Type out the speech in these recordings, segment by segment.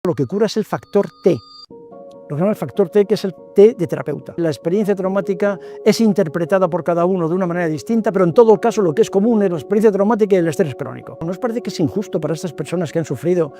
Lo que cura es el factor T, lo que se llama el factor T, que es el T de terapeuta. La experiencia traumática es interpretada por cada uno de una manera distinta, pero en todo caso lo que es común es la experiencia traumática y el estrés crónico. ¿No os parece que es injusto para estas personas que han sufrido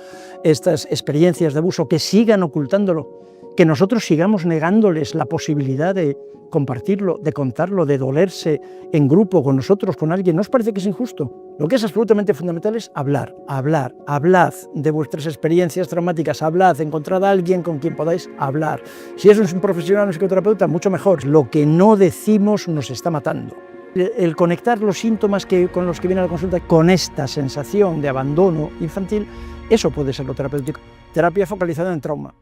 estas experiencias de abuso que sigan ocultándolo, que nosotros sigamos negándoles la posibilidad de compartirlo, de contarlo, de dolerse en grupo con nosotros, con alguien? ¿No os parece que es injusto? Lo que es absolutamente fundamental es hablar, hablad de vuestras experiencias traumáticas, hablad, encontrad a alguien con quien podáis hablar. Si eso es un profesional, un psicoterapeuta, mucho mejor. Lo que no decimos nos está matando. El conectar los síntomas con los que viene a la consulta con esta sensación de abandono infantil, eso puede ser lo terapéutico. Terapia focalizada en trauma.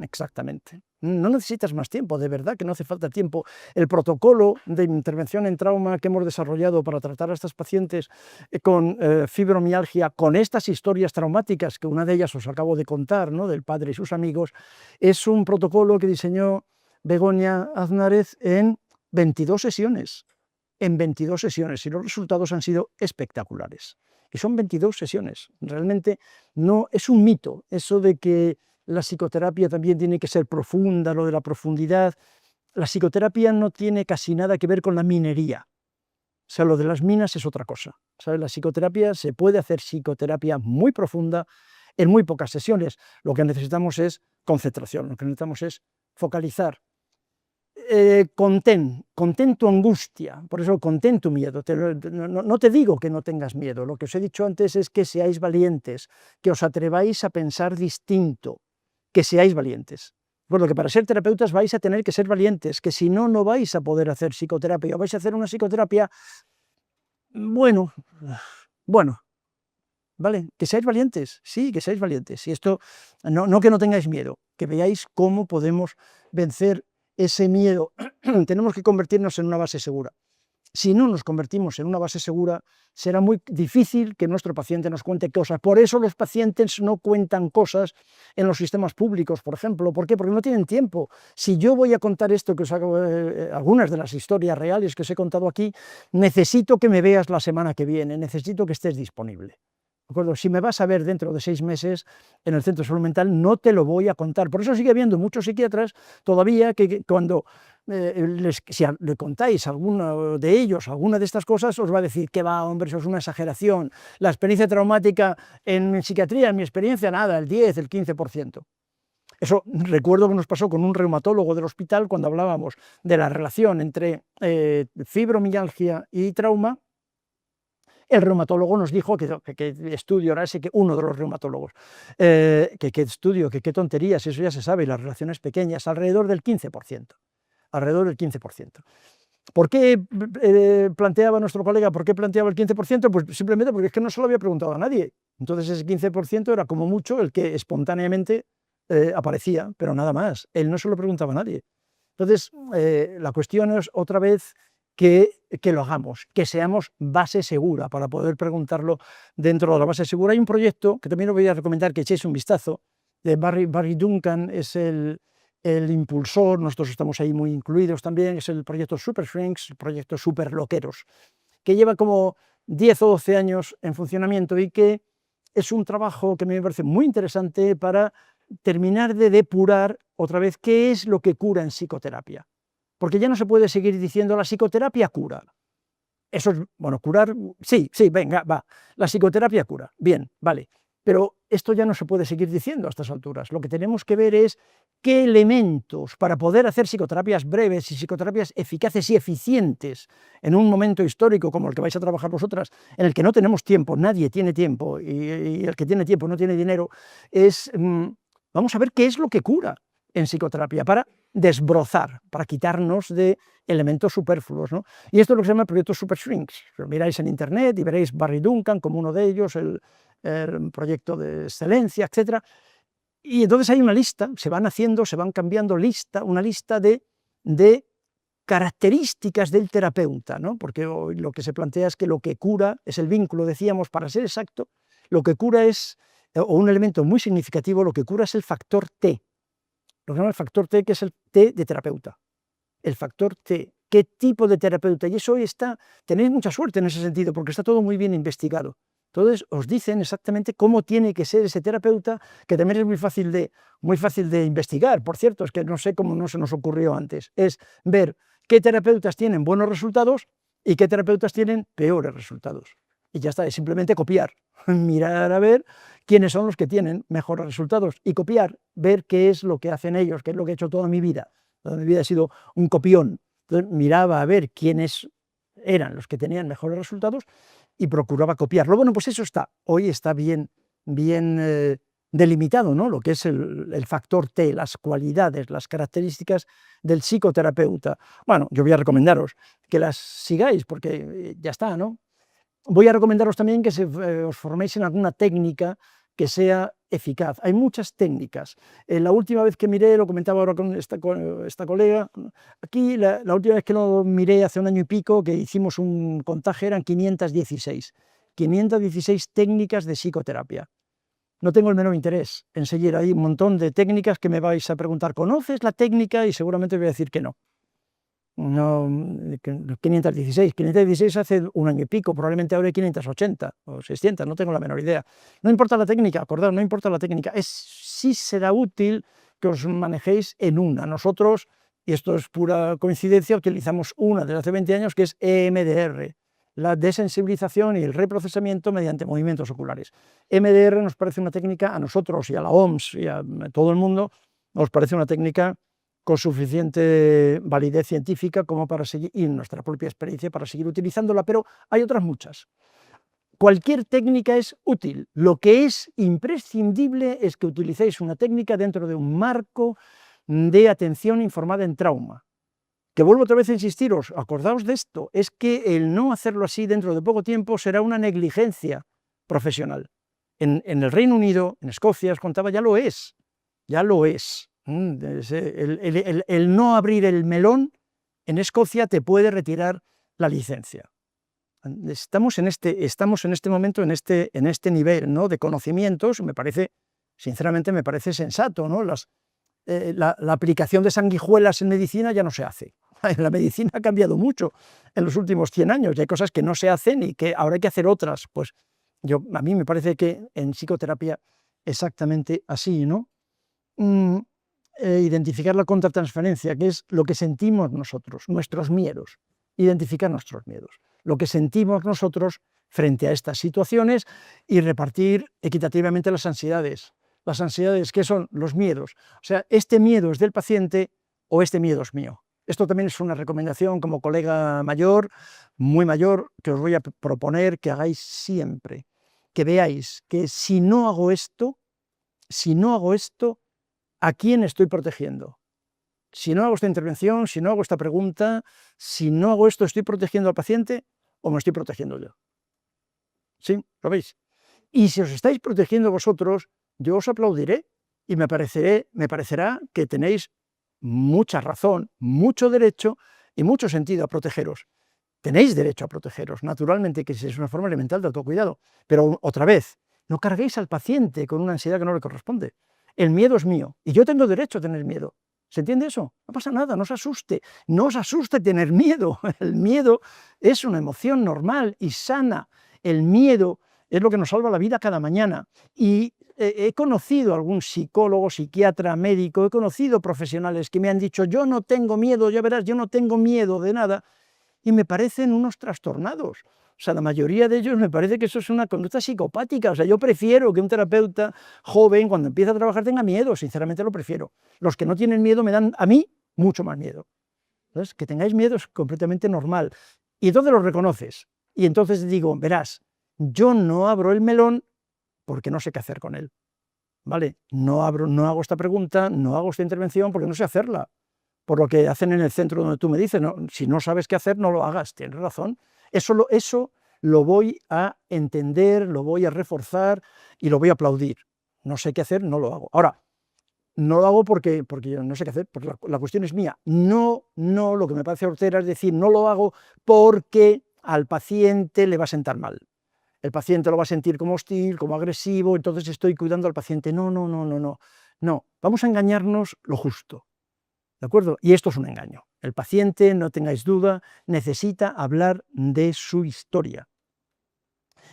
Exactamente. No necesitas más tiempo, de verdad que no hace falta tiempo. El protocolo de intervención en trauma que hemos desarrollado para tratar a estas pacientes con fibromialgia, con estas historias traumáticas, que una de ellas os acabo de contar, ¿no?, del padre y sus amigos, es un protocolo que diseñó Begoña Aznárez en 22 sesiones. En 22 sesiones, y los resultados han sido espectaculares. Y son 22 sesiones. Realmente no es un mito eso de que la psicoterapia también tiene que ser profunda, lo de la profundidad. La psicoterapia no tiene casi nada que ver con la minería. O sea, lo de las minas es otra cosa. ¿Sabes? La psicoterapia, se puede hacer psicoterapia muy profunda en muy pocas sesiones. Lo que necesitamos es concentración, lo que necesitamos es focalizar. Contén tu angustia, por eso contén tu miedo. No te digo que no tengas miedo, lo que os he dicho antes es que seáis valientes, que os atreváis a pensar distinto, que seáis valientes. Por lo que para ser terapeutas vais a tener que ser valientes, que si no, no vais a poder hacer psicoterapia, o vais a hacer una psicoterapia, bueno, ¿vale? Que seáis valientes, sí, que seáis valientes. Y esto, no que no tengáis miedo, que veáis cómo podemos vencer ese miedo. Tenemos que convertirnos en una base segura. Si no nos convertimos en una base segura, será muy difícil que nuestro paciente nos cuente cosas. Por eso los pacientes no cuentan cosas en los sistemas públicos, por ejemplo. ¿Por qué? Porque no tienen tiempo. Si yo voy a contar esto, que os hago, algunas de las historias reales que os he contado aquí, necesito que me veas la semana que viene, necesito que estés disponible. ¿De acuerdo? Si me vas a ver dentro de 6 meses en el centro de salud mental, no te lo voy a contar. Por eso sigue habiendo muchos psiquiatras todavía que cuando si le contáis a alguno de ellos alguna de estas cosas, os va a decir que va, hombre, eso es una exageración. La experiencia traumática en psiquiatría, en mi experiencia, nada, el 10, el 15%. Eso recuerdo que nos pasó con un reumatólogo del hospital cuando hablábamos de la relación entre fibromialgia y trauma. El reumatólogo nos dijo que estudio era ese, que uno de los reumatólogos, que estudio, que qué tonterías, eso ya se sabe, y las relaciones pequeñas, alrededor del 15%. Alrededor del 15%. ¿Por qué planteaba nuestro colega, por qué planteaba el 15%? Pues simplemente porque es que no se lo había preguntado a nadie. Entonces ese 15% era como mucho el que espontáneamente aparecía, pero nada más. Él no se lo preguntaba a nadie. Entonces la cuestión es otra vez que lo hagamos, que seamos base segura para poder preguntarlo dentro de la base segura. Hay un proyecto que también os voy a recomendar que echéis un vistazo, de Barry Duncan, es el impulsor, nosotros estamos ahí muy incluidos también, es el proyecto Super Shrinks, el proyecto Super Loqueros, que lleva como 10 o 12 años en funcionamiento y que es un trabajo que me parece muy interesante para terminar de depurar otra vez qué es lo que cura en psicoterapia. Porque ya no se puede seguir diciendo la psicoterapia cura. Eso es, bueno, curar, sí, venga, va, la psicoterapia cura, bien, vale. Pero esto ya no se puede seguir diciendo a estas alturas. Lo que tenemos que ver es qué elementos para poder hacer psicoterapias breves y psicoterapias eficaces y eficientes en un momento histórico como el que vais a trabajar vosotras, en el que no tenemos tiempo, nadie tiene tiempo y el que tiene tiempo no tiene dinero, vamos a ver qué es lo que cura en psicoterapia para desbrozar, para quitarnos de elementos superfluos, ¿no? Y esto es lo que se llama el proyecto Super Shrinks. Lo miráis en internet y veréis Barry Duncan como uno de ellos, el proyecto de excelencia, etc. Y entonces hay una lista, se van haciendo, se van cambiando una lista de características del terapeuta, ¿no? Porque hoy lo que se plantea es que lo que cura es el vínculo, decíamos, para ser exacto, lo que cura es, o un elemento muy significativo, lo que cura es el factor T, lo que se llama el factor T, que es el T de terapeuta. El factor T, ¿qué tipo de terapeuta? Y eso tenéis mucha suerte en ese sentido, porque está todo muy bien investigado. Entonces os dicen exactamente cómo tiene que ser ese terapeuta, que también es muy fácil de investigar, por cierto, es que no sé cómo no se nos ocurrió antes, es ver qué terapeutas tienen buenos resultados y qué terapeutas tienen peores resultados. Y ya está, es simplemente copiar, mirar a ver quiénes son los que tienen mejores resultados y copiar, ver qué es lo que hacen ellos, qué es lo que he hecho toda mi vida. Toda mi vida he sido un copión. Entonces miraba a ver quiénes eran los que tenían mejores resultados y procuraba copiarlo. Bueno, pues eso está, hoy está bien delimitado, ¿no? Lo que es el factor T, las cualidades, las características del psicoterapeuta. Bueno, yo voy a recomendaros que las sigáis, porque ya está, ¿no? Voy a recomendaros también que os forméis en alguna técnica que sea eficaz. Hay muchas técnicas. La última vez que miré, lo comentaba ahora con esta colega, aquí la última vez que lo miré hace un año y pico, que hicimos un contaje, eran 516 técnicas de psicoterapia. No tengo el menor interés en seguir, hay un montón de técnicas que me vais a preguntar, ¿conoces la técnica? Y seguramente voy a decir que no. No, 516 hace un año y pico, probablemente ahora hay 580 o 600, no tengo la menor idea. No importa la técnica, acordad, no importa la técnica, sí será útil que os manejéis en una. Nosotros, y esto es pura coincidencia, utilizamos una desde hace 20 años que es EMDR, la desensibilización y el reprocesamiento mediante movimientos oculares. EMDR nos parece una técnica, a nosotros y a la OMS y a todo el mundo, nos parece una técnica con suficiente validez científica como para seguir, y nuestra propia experiencia para seguir utilizándola, pero hay otras muchas. Cualquier técnica es útil, lo que es imprescindible es que utilicéis una técnica dentro de un marco de atención informada en trauma. Que vuelvo otra vez a insistiros, acordaos de esto, es que el no hacerlo así dentro de poco tiempo será una negligencia profesional. En el Reino Unido, en Escocia, os contaba, ya lo es, ya lo es. El no abrir el melón en Escocia te puede retirar la licencia. Estamos en este momento, en este nivel, ¿no?, de conocimientos, sinceramente me parece sensato, ¿no? La aplicación de sanguijuelas en medicina ya no se hace. La medicina ha cambiado mucho en los últimos 100 años y hay cosas que no se hacen y que ahora hay que hacer otras. Pues a mí me parece que en psicoterapia exactamente así, ¿no? Identificar la contratransferencia, que es lo que sentimos nosotros, nuestros miedos, identificar nuestros miedos, lo que sentimos nosotros frente a estas situaciones y repartir equitativamente las ansiedades. Las ansiedades, ¿qué son? Los miedos. O sea, este miedo es del paciente o este miedo es mío. Esto también es una recomendación como colega mayor, muy mayor, que os voy a proponer que hagáis siempre, que veáis que si no hago esto, ¿a quién estoy protegiendo? Si no hago esta intervención, si no hago esta pregunta, si no hago esto, ¿estoy protegiendo al paciente o me estoy protegiendo yo? ¿Sí? ¿Lo veis? Y si os estáis protegiendo vosotros, yo os aplaudiré y me parecerá que tenéis mucha razón, mucho derecho y mucho sentido a protegeros. Tenéis derecho a protegeros, naturalmente, que es una forma elemental de autocuidado, pero otra vez, no carguéis al paciente con una ansiedad que no le corresponde. El miedo es mío y yo tengo derecho a tener miedo. ¿Se entiende eso? No pasa nada, no os asuste tener miedo. El miedo es una emoción normal y sana. El miedo es lo que nos salva la vida cada mañana. Y he conocido a algún psicólogo, psiquiatra, médico, he conocido profesionales que me han dicho, yo no tengo miedo, ya verás, yo no tengo miedo de nada, y me parecen unos trastornados. O sea, la mayoría de ellos me parece que eso es una conducta psicopática. O sea, yo prefiero que un terapeuta joven, cuando empieza a trabajar, tenga miedo, sinceramente lo prefiero. Los que no tienen miedo me dan, a mí, mucho más miedo. Entonces, que tengáis miedo es completamente normal. Y entonces lo reconoces. Y entonces digo, verás, yo no abro el melón porque no sé qué hacer con él. ¿Vale? No hago esta pregunta, no hago esta intervención porque no sé hacerla. Por lo que hacen en el centro donde tú me dices, no, si no sabes qué hacer, no lo hagas, tienes razón. Eso lo voy a entender, lo voy a reforzar y lo voy a aplaudir. No sé qué hacer, no lo hago. Ahora, no lo hago porque yo no sé qué hacer, porque la cuestión es mía. No, lo que me parece hortera es decir, no lo hago porque al paciente le va a sentar mal. El paciente lo va a sentir como hostil, como agresivo, entonces estoy cuidando al paciente. No. No, vamos a engañarnos lo justo. ¿De acuerdo? Y esto es un engaño. El paciente, no tengáis duda, necesita hablar de su historia.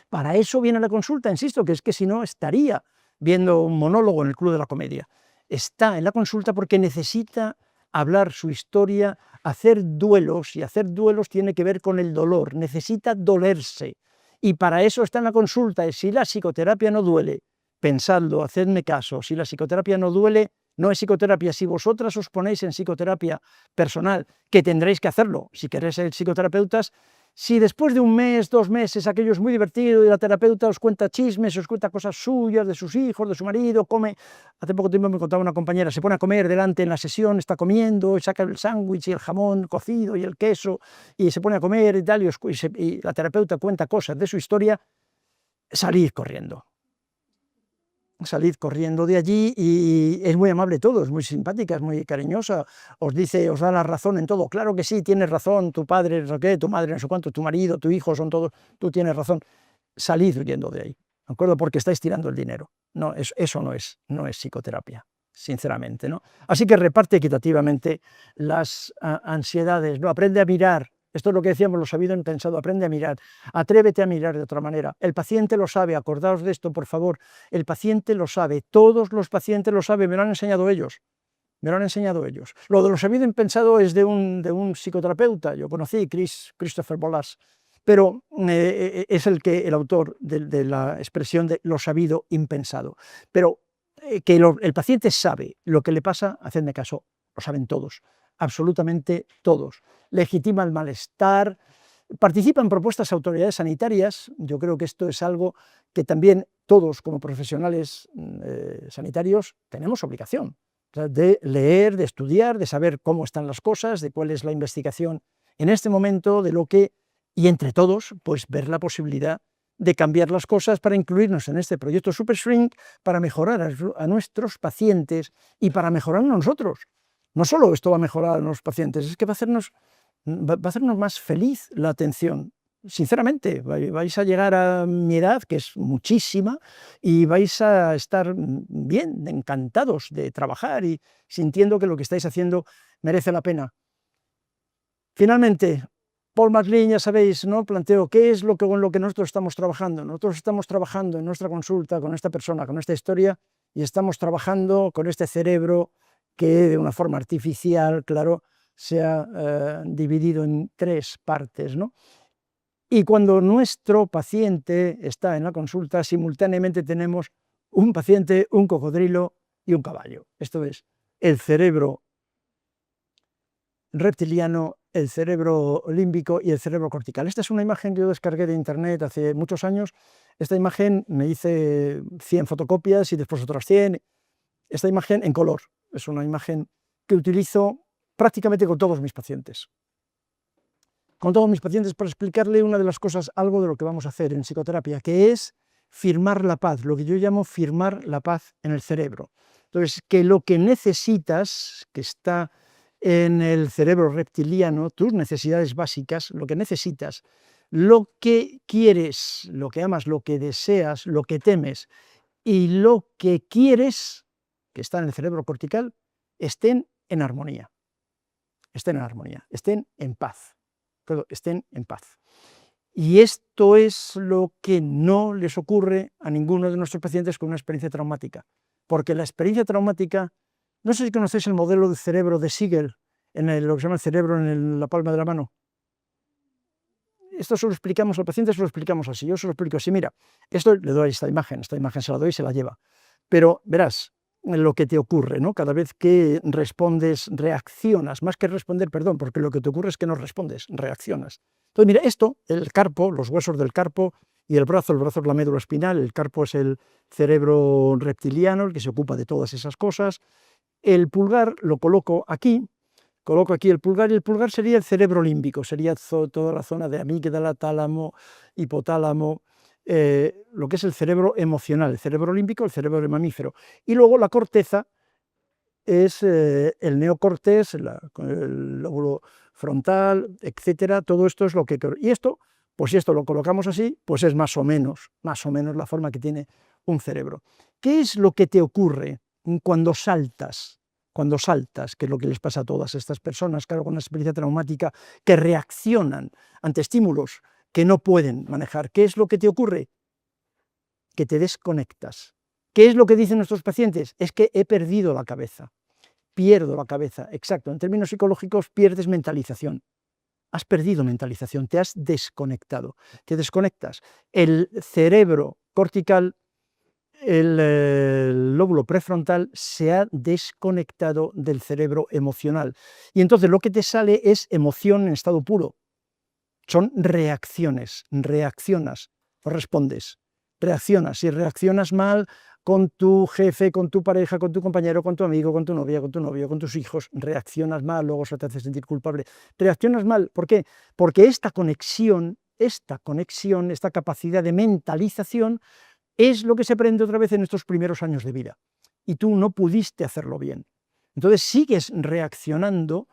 Para eso viene a la consulta, insisto, que es que si no estaría viendo un monólogo en el Club de la Comedia. Está en la consulta porque necesita hablar su historia, hacer duelos, y hacer duelos tiene que ver con el dolor, necesita dolerse. Y para eso está en la consulta. Si la psicoterapia no duele, pensadlo, hacedme caso, si la psicoterapia no duele, no es psicoterapia. Si vosotras os ponéis en psicoterapia personal, que tendréis que hacerlo, si queréis ser psicoterapeutas, si después de un mes, 2 meses, aquello es muy divertido y la terapeuta os cuenta chismes, os cuenta cosas suyas, de sus hijos, de su marido, come. Hace poco tiempo me contaba una compañera, se pone a comer delante en la sesión, está comiendo, y saca el sándwich y el jamón cocido y el queso, y se pone a comer y tal, y la terapeuta cuenta cosas de su historia. Salid corriendo. Salid corriendo de allí, y es muy amable todo, es muy simpática, es muy cariñosa, os dice, os da la razón en todo. Claro que sí, tienes razón, tu padre no sé qué, tu madre no sé cuánto, tu marido, tu hijo, son todos, tú tienes razón. Salid huyendo de ahí, ¿de acuerdo? Porque estáis tirando el dinero. No, eso no es psicoterapia, sinceramente, ¿no? Así que reparte equitativamente las ansiedades, ¿no? Aprende a mirar. Esto es lo que decíamos, lo sabido en pensado, aprende a mirar, atrévete a mirar de otra manera. El paciente lo sabe, acordaos de esto, por favor, el paciente lo sabe, todos los pacientes lo saben, me lo han enseñado ellos. Me lo han enseñado ellos. Lo de lo sabido en pensado es de un psicoterapeuta, yo conocí, Christopher Bolas, pero es el autor de la expresión de lo sabido impensado. Pero que el paciente sabe lo que le pasa, hacedme caso, lo saben todos, absolutamente todos. Legitima el malestar, participa en propuestas a autoridades sanitarias. Yo creo que esto es algo que también todos como profesionales sanitarios tenemos obligación, o sea, de leer, de estudiar, de saber cómo están las cosas, de cuál es la investigación en este momento, de lo que, y entre todos, pues ver la posibilidad de cambiar las cosas para incluirnos en este proyecto Super Shrink, para mejorar a nuestros pacientes y para mejorarnos a nosotros. No solo esto va a mejorar a los pacientes, es que va a hacernos más feliz la atención. Sinceramente, vais a llegar a mi edad, que es muchísima, y vais a estar bien, encantados de trabajar y sintiendo que lo que estáis haciendo merece la pena. Finalmente, Paul MacLean, ya sabéis, ¿no? Planteó qué es con lo que nosotros estamos trabajando. Nosotros estamos trabajando en nuestra consulta con esta persona, con esta historia, y estamos trabajando con este cerebro que de una forma artificial, claro, se ha dividido en 3 partes, ¿no? Y cuando nuestro paciente está en la consulta, simultáneamente tenemos un paciente, un cocodrilo y un caballo. Esto es el cerebro reptiliano, el cerebro límbico y el cerebro cortical. Esta es una imagen que yo descargué de internet hace muchos años. Esta imagen me hice 100 fotocopias y después otras 100. Esta imagen en color. Es una imagen que utilizo prácticamente con todos mis pacientes. Con todos mis pacientes para explicarle una de las cosas, algo de lo que vamos a hacer en psicoterapia, que es firmar la paz, lo que yo llamo firmar la paz en el cerebro. Entonces, que lo que necesitas, que está en el cerebro reptiliano, tus necesidades básicas, lo que necesitas, lo que quieres, lo que amas, lo que deseas, lo que temes y lo que quieres, que está en el cerebro cortical, estén en armonía, estén en paz. Estén en paz. Y esto es lo que no les ocurre a ninguno de nuestros pacientes con una experiencia traumática, porque la experiencia traumática, no sé si conocéis el modelo de cerebro de Siegel, lo que se llama el cerebro en la palma de la mano. Esto se lo explicamos al paciente, se lo explicamos así, yo se lo explico así, mira, esto le doy esta imagen se la doy y se la lleva, pero verás lo que te ocurre, ¿no? Cada vez que respondes, reaccionas, más que responder, perdón, porque lo que te ocurre es que no respondes, reaccionas. Entonces, mira, esto, el carpo, los huesos del carpo y el brazo es la médula espinal, el carpo es el cerebro reptiliano, el que se ocupa de todas esas cosas. El pulgar lo coloco aquí el pulgar, y el pulgar sería el cerebro límbico, sería toda la zona de amígdala, tálamo, hipotálamo, lo que es el cerebro emocional, el cerebro límbico, el cerebro de mamífero. Y luego la corteza es el neocortés, el lóbulo frontal, etcétera. Todo esto es lo que... Y esto, pues si esto lo colocamos así, pues es más o menos la forma que tiene un cerebro. ¿Qué es lo que te ocurre cuando saltas? Que es lo que les pasa a todas estas personas, claro, con una experiencia traumática, que reaccionan ante estímulos que no pueden manejar. ¿Qué es lo que te ocurre? que te desconectas. ¿Qué es lo que dicen nuestros pacientes? Es que he perdido la cabeza, pierdo la cabeza, exacto, en términos psicológicos pierdes mentalización. Has perdido mentalización, te has desconectado, te desconectas. El cerebro cortical, el lóbulo prefrontal se ha desconectado del cerebro emocional. Y entonces lo que te sale es emoción en estado puro. Son reacciones, reaccionas, no respondes, reaccionas. Si reaccionas mal con tu jefe, con tu pareja, con tu compañero, con tu amigo, con tu novia, con tu novio, con tus hijos, reaccionas mal, luego eso te hace sentir culpable. Reaccionas mal, ¿por qué? Porque esta conexión, esta capacidad de mentalización es lo que se aprende otra vez en estos primeros años de vida. Y tú no pudiste hacerlo bien. Entonces sigues reaccionando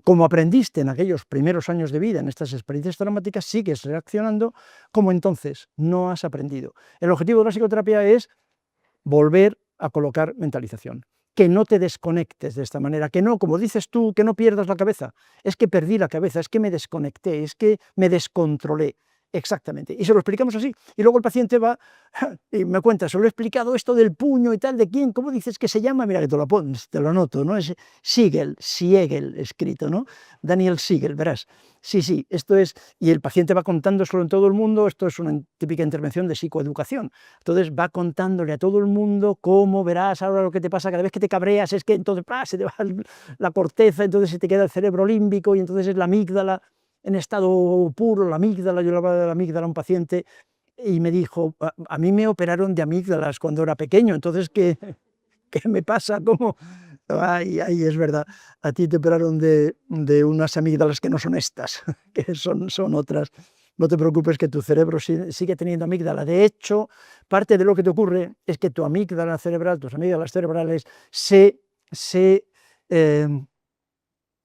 como aprendiste en aquellos primeros años de vida, en estas experiencias traumáticas, sigues reaccionando como entonces no has aprendido. El objetivo de la psicoterapia es volver a colocar mentalización, que no te desconectes de esta manera, que no, como dices tú, que no pierdas la cabeza, es que perdí la cabeza, es que me desconecté, es que me descontrolé. Exactamente, y se lo explicamos así, y luego el paciente va y me cuenta, se lo he explicado esto del puño y tal, ¿de quién? ¿Cómo dices que se llama? Mira que te lo anoto, ¿no? Es Siegel escrito, ¿no? Daniel Siegel, verás. Sí, esto es, y el paciente va contándoselo en todo el mundo, esto es una típica intervención de psicoeducación, entonces va contándole a todo el mundo cómo verás ahora lo que te pasa, cada vez que te cabreas es que entonces se te va la corteza, entonces se te queda el cerebro límbico y entonces es la amígdala en estado puro, la amígdala, yo le hablaba de la amígdala a un paciente y me dijo, a mí me operaron de amígdalas cuando era pequeño, entonces, ¿qué me pasa? ¿Cómo? Ay, es verdad, a ti te operaron de unas amígdalas que no son estas, que son otras. No te preocupes que tu cerebro sigue teniendo amígdala. De hecho, parte de lo que te ocurre es que tu amígdala cerebral, tus amígdalas cerebrales se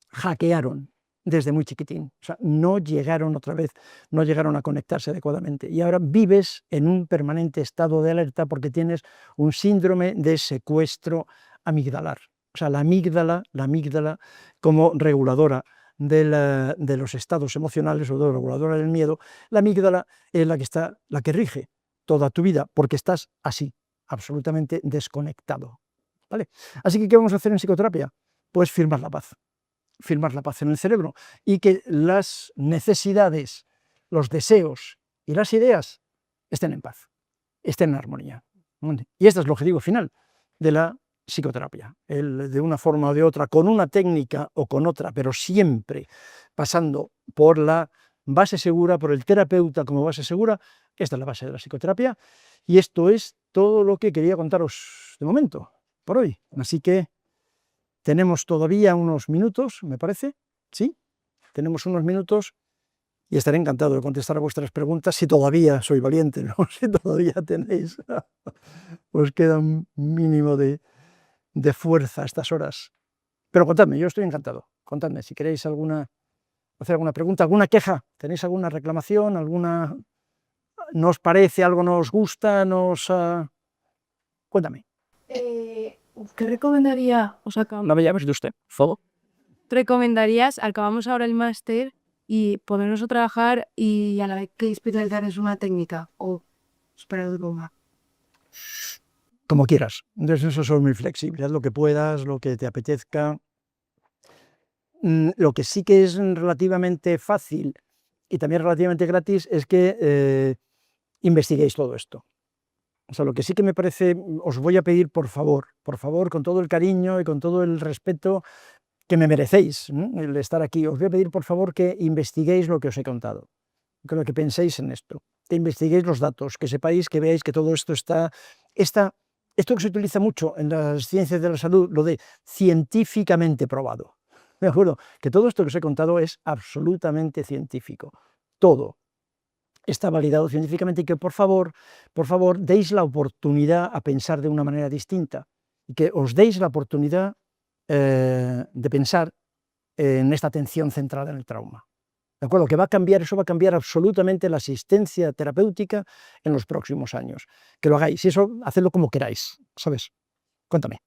hackearon desde muy chiquitín, o sea, no llegaron a conectarse adecuadamente y ahora vives en un permanente estado de alerta porque tienes un síndrome de secuestro amigdalar. O sea, la amígdala como reguladora de los estados emocionales o reguladora del miedo, la amígdala es la que rige toda tu vida porque estás así, absolutamente desconectado. ¿Vale? Así que, ¿qué vamos a hacer en psicoterapia? Pues firmar la paz en el cerebro y que las necesidades, los deseos y las ideas estén en paz, estén en armonía. Y este es el objetivo final de la psicoterapia, de una forma o de otra, con una técnica o con otra, pero siempre pasando por la base segura, por el terapeuta como base segura. Esta es la base de la psicoterapia y esto es todo lo que quería contaros de momento, por hoy. Así que tenemos todavía unos minutos, me parece, ¿sí? Tenemos unos minutos y estaré encantado de contestar a vuestras preguntas si todavía soy valiente, ¿no? Si todavía tenéis, os queda un mínimo de fuerza a estas horas. Pero contadme, yo estoy encantado. Contadme si queréis hacer alguna pregunta, alguna queja, tenéis alguna reclamación, ¿no os parece, algo no os gusta, cuéntame. ¿Qué recomendaría? O sea, No me llames de usted, por favor. ¿recomendarías, acabamos ahora el máster y ponernos a trabajar y a la vez que especializar en una técnica o esperar algo más? Como quieras, entonces eso soy muy flexible, haz lo que puedas, lo que te apetezca. Lo que sí que es relativamente fácil y también relativamente gratis es que investiguéis todo esto. O sea, lo que sí que me parece, os voy a pedir por favor, con todo el cariño y con todo el respeto que me merecéis, ¿no? El estar aquí, os voy a pedir por favor que investiguéis lo que os he contado, que penséis en esto, que investiguéis los datos, que sepáis, que veáis que todo esto esto que se utiliza mucho en las ciencias de la salud, lo de científicamente probado. ¿De acuerdo? Que todo esto que os he contado es absolutamente científico. Todo está validado científicamente y que por favor, deis la oportunidad a pensar de una manera distinta y que os deis la oportunidad de pensar en esta atención centrada en el trauma. ¿De acuerdo? Que eso va a cambiar absolutamente la asistencia terapéutica en los próximos años. Que lo hagáis, y eso, hacedlo como queráis, ¿sabes? Cuéntame.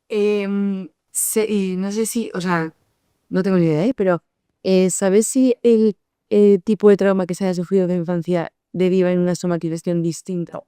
Y no sé si, o sea, no tengo ni idea, pero ¿sabes si el tipo de trauma que se haya sufrido de infancia deriva en una somatización distinta.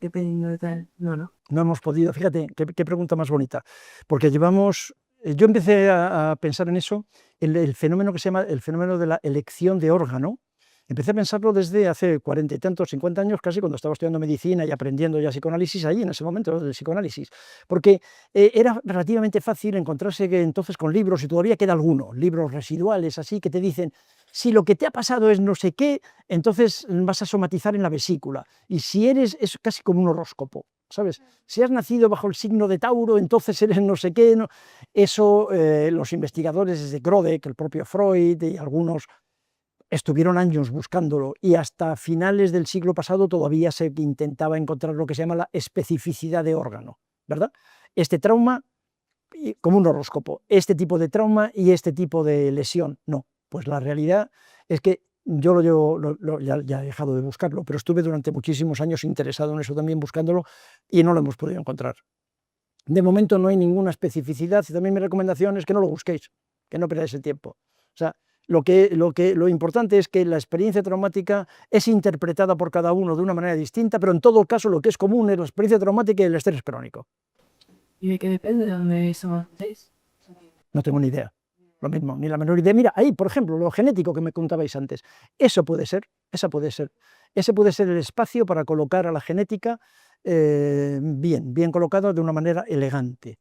Dependiendo de tal. No. No hemos podido, fíjate, qué pregunta más bonita, porque yo empecé a pensar en eso, el fenómeno que se llama el fenómeno de la elección de órgano. Empecé a pensarlo desde hace 40 y tantos, 50 años casi, cuando estaba estudiando medicina y aprendiendo ya psicoanálisis, ahí en ese momento del psicoanálisis, porque era relativamente fácil encontrarse que entonces con libros, y todavía queda alguno, libros residuales así, que te dicen, si lo que te ha pasado es no sé qué, entonces vas a somatizar en la vesícula, y si eres, es casi como un horóscopo, ¿sabes? Si has nacido bajo el signo de Tauro, entonces eres no sé qué, ¿no? Eso los investigadores desde Grodek, el propio Freud y algunos estuvieron años buscándolo, y hasta finales del siglo pasado todavía se intentaba encontrar lo que se llama la especificidad de órgano, ¿verdad? Este trauma, como un horóscopo, este tipo de trauma y este tipo de lesión, no. Pues la realidad es que yo ya he dejado de buscarlo, pero estuve durante muchísimos años interesado en eso también, buscándolo, y no lo hemos podido encontrar. De momento no hay ninguna especificidad, y también mi recomendación es que no lo busquéis, que no perdáis el tiempo. O sea, lo importante es que la experiencia traumática es interpretada por cada uno de una manera distinta, pero en todo caso lo que es común es la experiencia traumática y el estrés crónico. ¿Y de qué depende de dónde somaticéis? No tengo ni idea. Lo mismo, ni la menor idea. Mira, ahí, por ejemplo, lo genético que me contabais antes, eso puede ser, esa puede ser. Ese puede ser el espacio para colocar a la genética bien colocado de una manera elegante.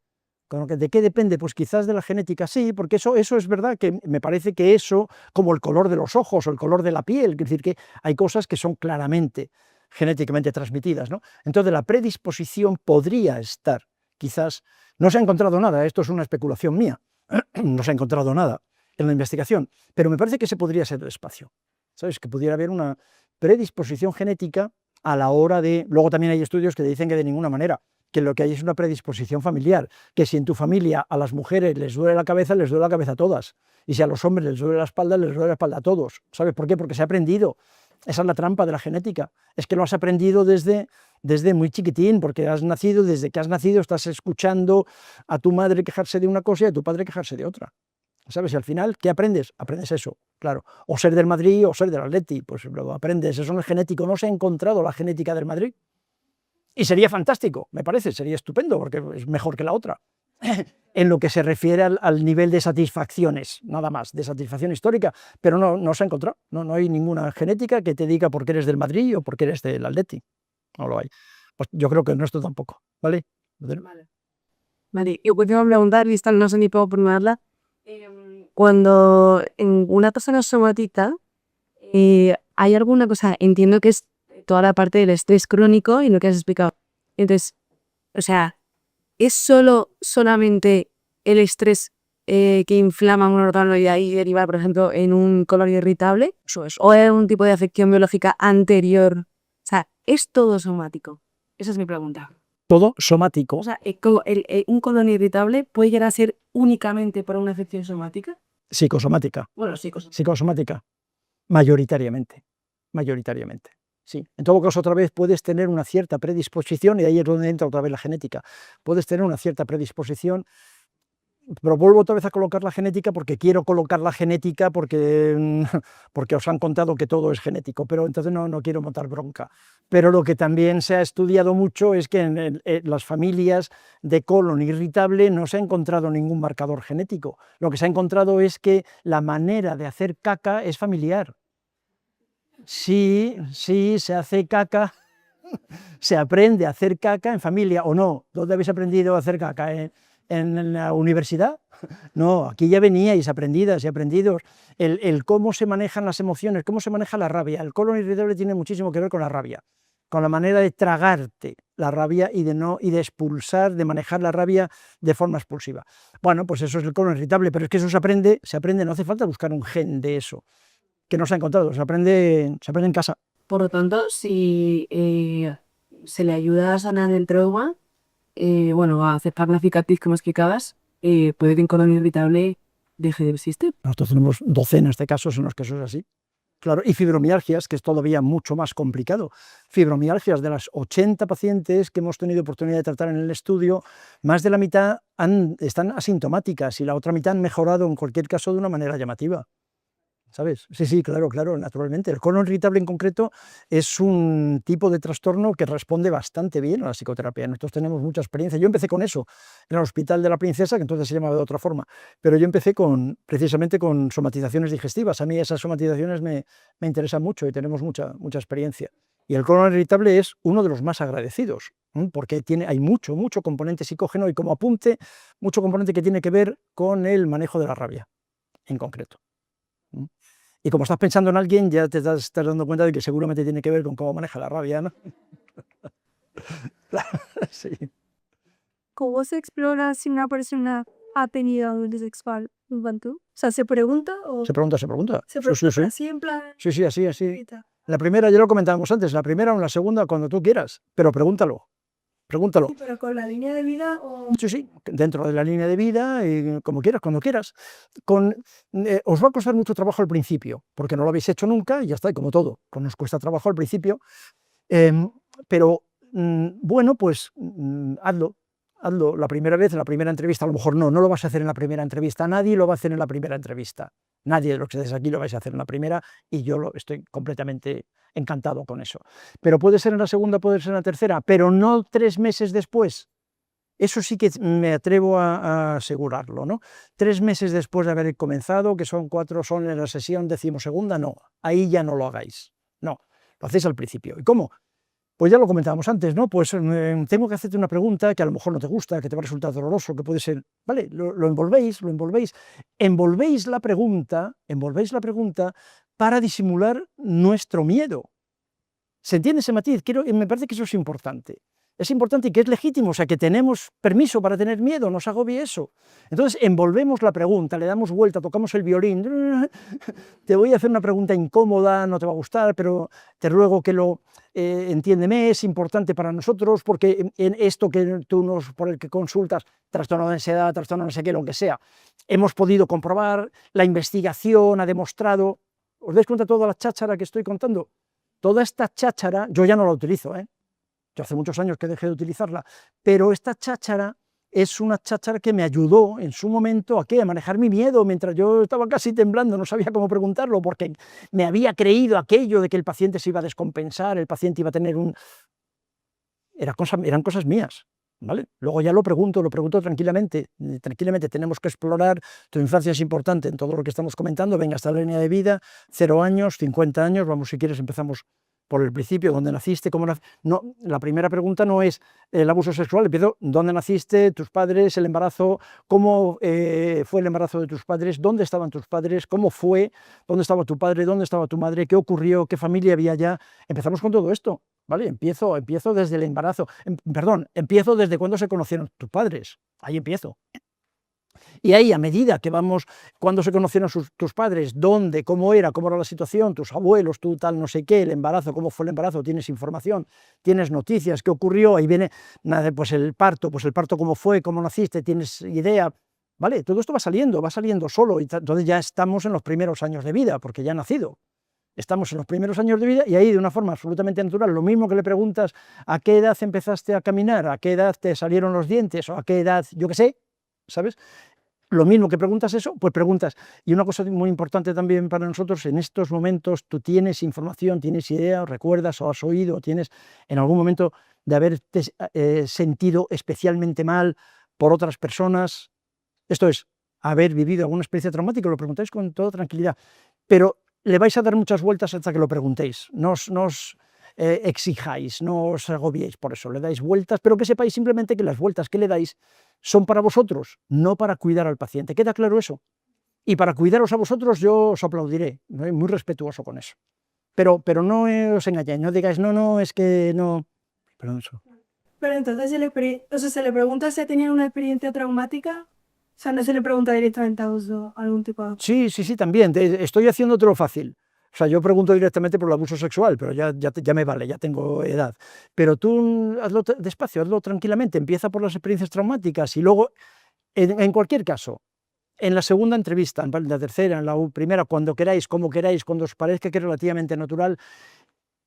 ¿De qué depende? Pues quizás de la genética, sí, porque eso es verdad que me parece que eso, como el color de los ojos o el color de la piel, es decir, que hay cosas que son claramente genéticamente transmitidas, ¿no? Entonces la predisposición podría estar, quizás, no se ha encontrado nada, esto es una especulación mía, no se ha encontrado nada en la investigación, pero me parece que ese podría ser el espacio, ¿sabes? Que pudiera haber una predisposición genética a la hora de... Luego también hay estudios que dicen que de ninguna manera, que lo que hay es una predisposición familiar, que si en tu familia a las mujeres les duele la cabeza, les duele la cabeza a todas, y si a los hombres les duele la espalda, les duele la espalda a todos. ¿Sabes por qué? Porque se ha aprendido. Esa es la trampa de la genética, es que lo has aprendido desde muy chiquitín, porque desde que has nacido estás escuchando a tu madre quejarse de una cosa y a tu padre quejarse de otra. ¿Sabes? Y al final, ¿qué aprendes? Aprendes eso, claro. O ser del Madrid o ser del Atleti, pues lo aprendes, eso no es genético, no se ha encontrado la genética del Madrid. Y sería fantástico, me parece, sería estupendo, porque es mejor que la otra. En lo que se refiere al nivel de satisfacciones, nada más, de satisfacción histórica, pero no se ha encontrado, no hay ninguna genética que te diga por qué eres del Madrid o por qué eres del Atleti, no lo hay. Pues yo creo que el nuestro tampoco, ¿vale? Vale, yo puedo preguntar, y esta no sé ni puedo formularla. Cuando en una persona somatiza, hay alguna cosa, entiendo que es toda la parte del estrés crónico y lo que has explicado. Entonces, o sea, ¿es solamente el estrés que inflama un órgano y de ahí deriva, por ejemplo, en un colon irritable? Eso es. ¿O es un tipo de afección biológica anterior? O sea, ¿es todo somático? Esa es mi pregunta. Todo somático. O sea, ¿un colon irritable puede llegar a ser únicamente por una afección somática? Psicosomática. Bueno, psicosomática. Psicosomática, mayoritariamente, sí. En todo caso, otra vez puedes tener una cierta predisposición, y ahí es donde entra otra vez la genética, puedes tener una cierta predisposición, pero vuelvo otra vez a colocar la genética porque quiero colocar la genética porque os han contado que todo es genético, pero entonces no quiero montar bronca. Pero lo que también se ha estudiado mucho es que en las familias de colon irritable no se ha encontrado ningún marcador genético. Lo que se ha encontrado es que la manera de hacer caca es familiar. Sí, se hace caca, se aprende a hacer caca en familia, ¿o no? ¿Dónde habéis aprendido a hacer caca? ¿En la universidad? No, aquí ya veníais aprendidas y aprendidos. El cómo se manejan las emociones, cómo se maneja la rabia. El colon irritable tiene muchísimo que ver con la rabia, con la manera de tragarte la rabia y de expulsar, de manejar la rabia de forma expulsiva. Bueno, pues eso es el colon irritable, pero es que eso se aprende, no hace falta buscar un gen de eso, que no se ha encontrado, se aprende en casa. Por lo tanto, si se le ayuda a sanar el trauma, a aceptar la cicatriz que me explicabas, puede que un colon irritable deje de existir. Nosotros tenemos docenas de casos en los que eso es así. Claro, y fibromialgias, que es todavía mucho más complicado. Fibromialgias, de las 80 pacientes que hemos tenido oportunidad de tratar en el estudio, más de la mitad están asintomáticas y la otra mitad han mejorado en cualquier caso de una manera llamativa. ¿sabes? Sí, sí, claro, claro, naturalmente. El colon irritable en concreto es un tipo de trastorno que responde bastante bien a la psicoterapia. Nosotros tenemos mucha experiencia. Yo empecé con eso en el Hospital de la Princesa, que entonces se llamaba de otra forma, pero yo empecé precisamente con somatizaciones digestivas. A mí esas somatizaciones me interesan mucho y tenemos mucha experiencia. Y el colon irritable es uno de los más agradecidos, porque hay mucho componente psicógeno y, como apunte, mucho componente que tiene que ver con el manejo de la rabia, en concreto. Y como estás pensando en alguien, ya te estás dando cuenta de que seguramente tiene que ver con cómo maneja la rabia, ¿no? Sí. ¿Cómo se explora si una persona ha tenido abuso sexual infantil? O sea, ¿se pregunta o Se pregunta, se pregunta. se Sí, sí, pregunta sí. así en plan? Sí, sí, así, así. ahorita? La primera, ya lo comentábamos antes, la primera o la segunda, cuando tú quieras, pero pregúntalo. Pregúntalo. Sí, pero con la línea de vida o... Sí, sí, dentro de la línea de vida, y como quieras, cuando quieras. Os va a costar mucho trabajo al principio, porque no lo habéis hecho nunca y ya está, y como todo, pues nos cuesta trabajo al principio, pero bueno, pues hazlo la primera vez, en la primera entrevista. A lo mejor no lo vas a hacer en la primera entrevista, nadie lo va a hacer en la primera entrevista. Nadie de los que estáis aquí lo vais a hacer en la primera, y yo estoy completamente encantado con eso. Pero puede ser en la segunda, puede ser en la tercera, pero no 3 meses después. Eso sí que me atrevo a asegurarlo, ¿no? 3 meses después de haber comenzado, que son 4, son en la sesión 12ª, no, ahí ya no lo hagáis. No, lo hacéis al principio. ¿Y cómo? Pues ya lo comentábamos antes, ¿no? Pues tengo que hacerte una pregunta que a lo mejor no te gusta, que te va a resultar doloroso, que puede ser, ¿vale? Lo envolvéis la pregunta para disimular nuestro miedo. ¿Se entiende ese matiz? Me parece que eso es importante. Es importante y que es legítimo, o sea, que tenemos permiso para tener miedo, no os agobie eso. Entonces, envolvemos la pregunta, le damos vuelta, tocamos el violín. Te voy a hacer una pregunta incómoda, no te va a gustar, pero te ruego que lo entiéndeme, es importante para nosotros, porque en esto que por el que consultas, trastorno de ansiedad, trastorno no sé qué, lo que sea, hemos podido comprobar, la investigación ha demostrado. ¿Os dais cuenta de toda la cháchara que estoy contando? Toda esta cháchara, yo ya no la utilizo, yo hace muchos años que dejé de utilizarla, pero esta cháchara es una cháchara que me ayudó en su momento a manejar mi miedo, mientras yo estaba casi temblando, no sabía cómo preguntarlo, porque me había creído aquello de que el paciente se iba a descompensar, el paciente iba a tener eran cosas mías, ¿vale? Luego ya lo pregunto tranquilamente, tenemos que explorar, tu infancia es importante en todo lo que estamos comentando, venga, hasta la línea de vida, 0 años, 50 años, vamos, si quieres empezamos por el principio, ¿dónde naciste? ¿Cómo No, la primera pregunta no es el abuso sexual, empiezo, ¿dónde naciste? ¿Tus padres? ¿El embarazo? ¿Cómo fue el embarazo de tus padres? ¿Dónde estaban tus padres? ¿Cómo fue? ¿Dónde estaba tu padre? ¿Dónde estaba tu madre? ¿Qué ocurrió? ¿Qué familia había allá? Empezamos con todo esto, ¿vale? Empiezo desde el embarazo, empiezo desde cuando se conocieron tus padres, ahí empiezo. Y ahí, a medida que vamos, cuando se conocieron tus padres, dónde, cómo era la situación, tus abuelos, tú tal, no sé qué, el embarazo, cómo fue el embarazo, tienes información, tienes noticias, qué ocurrió, ahí viene, pues el parto cómo fue, cómo naciste, tienes idea, ¿vale? Todo esto va saliendo solo, y entonces ya estamos en los primeros años de vida, porque ya ha nacido. Estamos en los primeros años de vida y ahí, de una forma absolutamente natural, lo mismo que le preguntas a qué edad empezaste a caminar, a qué edad te salieron los dientes, o a qué edad, yo qué sé, ¿sabes? Lo mismo que preguntas eso, pues preguntas. Y una cosa muy importante también para nosotros, en estos momentos tú tienes información, tienes idea, recuerdas o has oído, o tienes en algún momento de haberte sentido especialmente mal por otras personas. Esto es, haber vivido alguna experiencia traumática, lo preguntáis con toda tranquilidad, pero le vais a dar muchas vueltas hasta que lo preguntéis. No os exijáis, no os agobiéis por eso, le dais vueltas, pero que sepáis simplemente que las vueltas que le dais son para vosotros, no para cuidar al paciente. ¿Queda claro eso? Y para cuidaros a vosotros yo os aplaudiré, muy respetuoso con eso. Pero no os engañéis, no digáis, no, es que no... Perdón, eso. Pero entonces se le pregunta si ha tenido una experiencia traumática. O sea, no se le pregunta directamente a uso algún tipo de... Sí, también, estoy haciéndotelo fácil. O sea, yo pregunto directamente por el abuso sexual, pero ya me vale, ya tengo edad. Pero tú hazlo despacio, hazlo tranquilamente, empieza por las experiencias traumáticas y luego, en cualquier caso, en la segunda entrevista, en la tercera, en la primera, cuando queráis, como queráis, cuando os parezca que es relativamente natural,